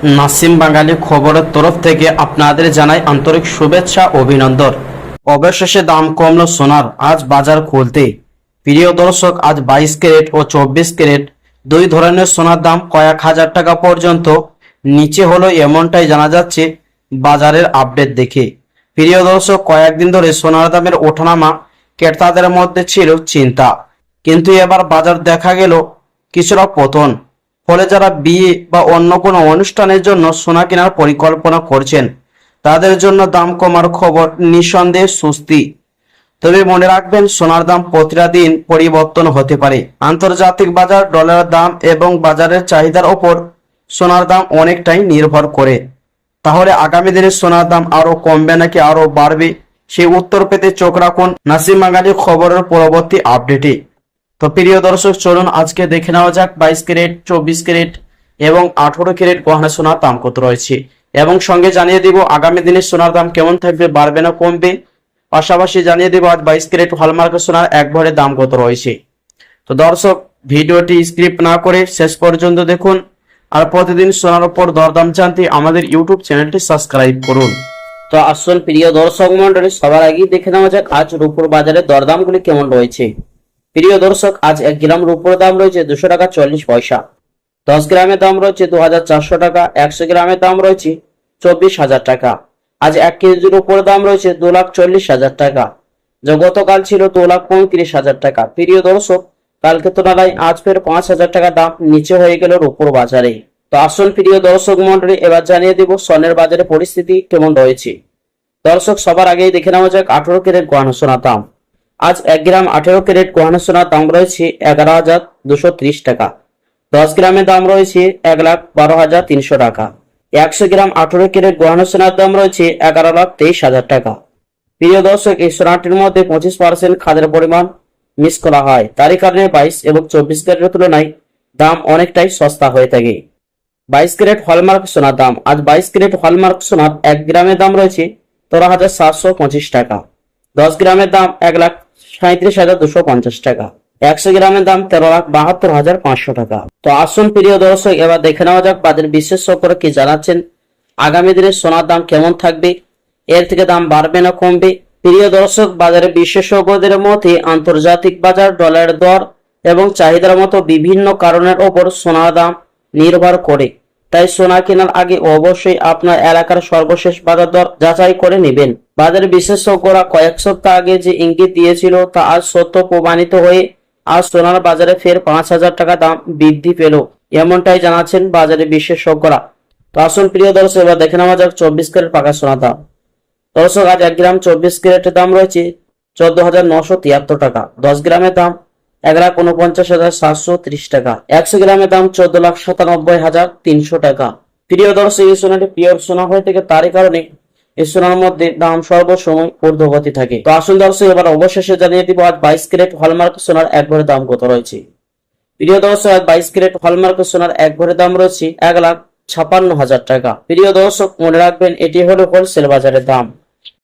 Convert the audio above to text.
নাসিম বাঙালি খবরের তরফ থেকে আপনাদের জানাই আন্তরিক শুভেচ্ছা অভিনন্দন। অবশেষে দাম কমলো সোনার আজ বাজার খুলতে। প্রিয় দর্শক, আজ 22 ক্যারেট ও 24 ক্যারেট দুই ধরনের সোনার দাম কয়েক হাজার টাকা পর্যন্ত নিচে হলো, এমনটাই জানা যাচ্ছে বাজারের আপডেট দেখে। প্রিয় দর্শক, কয়েকদিন ধরে সোনার দামের ওঠানামা ক্রেতাদের মধ্যে ছিল চিন্তা, কিন্তু এবার বাজার দেখা গেল কিছুটা পতন। ফলে যারা বিয়ে বা অন্য কোনো অনুষ্ঠানের জন্য সোনা কেনার পরিকল্পনা করছেন তাদের জন্য দাম কমার খবর নিঃসন্দেহে স্বস্তি। তবে মনে রাখবেন, সোনার দাম প্রতিটা দিন পরিবর্তন হতে পারে। আন্তর্জাতিক বাজার, ডলারের দাম এবং বাজারের চাহিদার ওপর সোনার দাম অনেকটাই নির্ভর করে। তাহলে আগামী দিনে সোনার দাম আরো কমবে নাকি আরো বাড়বে, সেই উত্তর পেতে চোখ রাখুন নাসিম বাঙালি খবরের পরবর্তী আপডেটে। তো প্রিয় দর্শক, চলুন আজকে দেখে নেওয়া যাক 22 ক্যারেট, 24 ক্যারেট এবং 18 ক্যারেট গহনা সোনার দাম কত রয়েছে, এবং সঙ্গে জানিয়ে দিব আগামী দিনে সোনার দাম কেমন থাকবে, বাড়বে না কমবে। পাশাপাশি জানিয়ে দেব আজ 22 ক্যারেট হলমার্কের সোনার এক ভরের দাম কত রয়েছে। তো দর্শক, ভিডিওটি স্ক্রিপ্ট না করে শেষ পর্যন্ত দেখুন, আর প্রতিদিন সোনার উপর দরদাম জানতে আমাদের ইউটিউব চ্যানেলটি সাবস্ক্রাইব করুন। তো আসল প্রিয় দর্শক মন্ডলী, সবার আগেই দেখে নেওয়া যাক আজ রূপোর বাজারে দরদামগুলি কেমন রয়েছে। প্রিয় দর্শক, আজ 1 গ্রাম রূপোর দাম রয়েছে 200 টাকা 40 পয়সা। 10 গ্রামের দাম রয়েছে 2400 টাকা। 100 গ্রামের দাম রয়েছে 24,000 টাকা। আজ 1 কেজির উপর দাম রয়েছে 2,40,000 টাকা, যা গতকাল ছিল 2,35,000 টাকা। প্রিয় দর্শক, কালকে তুলনায় আজ ফের 5,000 টাকা দাম নিচে হয়ে গেল রূপোর বাজারে। তো আসল প্রিয় দর্শক মন্ডলী, এবার জানিয়ে দেব স্বর্ণের বাজারে পরিস্থিতি কেমন রয়েছে। দর্শক, সবার আগেই দেখে নেওয়া যাক 18 ক্যারেট গহনা সোনার দাম। আজ 1 গ্রাম 18 ক্যারেট গহনা সোনার দাম রয়েছে 11,230 টাকা। 10 গ্রামের দাম রয়েছে 1,12,300 টাকা। 100 গ্রাম 18 ক্যারেট গহনা সোনার দাম রয়েছে 11,23,000 টাকা। প্রিয় দর্শক, এই সোনাটির মধ্যে 25% খাদের পরিমাণ মিক্স করা হয়, তারই কারণে 22 এবং 24 ক্যারেটের তুলনায় দাম অনেকটাই সস্তা হয়ে থাকে। 22 ক্যারেট হলমার্ক সোনার দাম। আজ 22 ক্যারেট হলমার্ক সোনার 1 গ্রামের দাম রয়েছে 13,725 টাকা। 10 গ্রামের দাম 1,37,250 টাকা। 100 গ্রামের দাম 13,72,500 টাকা। তো আসুন প্রিয় দর্শক, এবার দেখে নেওয়া যাক বাজার বিশেষজ্ঞরা কি জানাচ্ছেন, আগামী দিনে সোনার দাম কেমন থাকবে, এর থেকে দাম বাড়বে না কমবে। প্রিয় দর্শক, বাজারের বিশেষজ্ঞদের মতে আন্তর্জাতিক বাজার, ডলারের দর এবং চাহিদার মতো বিভিন্ন কারণের ওপর সোনার দাম নির্ভর করে। তাই সোনা কেনার আগে অবশ্যই আপনার এলাকার সর্বশেষ বাজার দর যাচাই করে নেবেন। বাজার বিশেষজ্ঞরা কয়েক সপ্তাহ আগে যে ইঙ্গিত দিয়েছিল তা আজ সত্য প্রমাণিত হয়ে আজ সোনার বাজারে ফের 5,000 টাকা দাম বৃদ্ধি পেল, এমনটাই জানাচ্ছেন বাজারের বিশেষজ্ঞরা। তো আসুন প্রিয় দর্শক, এবার দেখে নেওয়া যাক 24 ক্যারেট পাকা সোনার দাম। দর্শক, আজ 1 গ্রাম 24 ক্যারেটের দাম রয়েছে 14,973 টাকা। 10 গ্রামের দাম 1,49,730 টাকা। 100 গ্রামের দাম 14,97,300 টাকা। প্রিয় দর্শক, এই সোনাটি পিওর সোনা হয়ে থাকে, তারই কারণে এই সোনার মধ্যে দাম সর্বসময় ঊর্ধ্বগতি থাকে। তো আসুন দর্শক, এবার অবশেষে জানিয়ে দিব আজ 22 ক্যারেট হলমার্ক সোনার এক ভরের দাম কত রয়েছে। প্রিয় দর্শক, আজ 22 ক্যারেট হলমার্ক সোনার এক ভরের দাম রয়েছে 1,56,000 টাকা। প্রিয় দর্শক, মনে রাখবেন এটি হলো হোলসেল বাজারের দাম।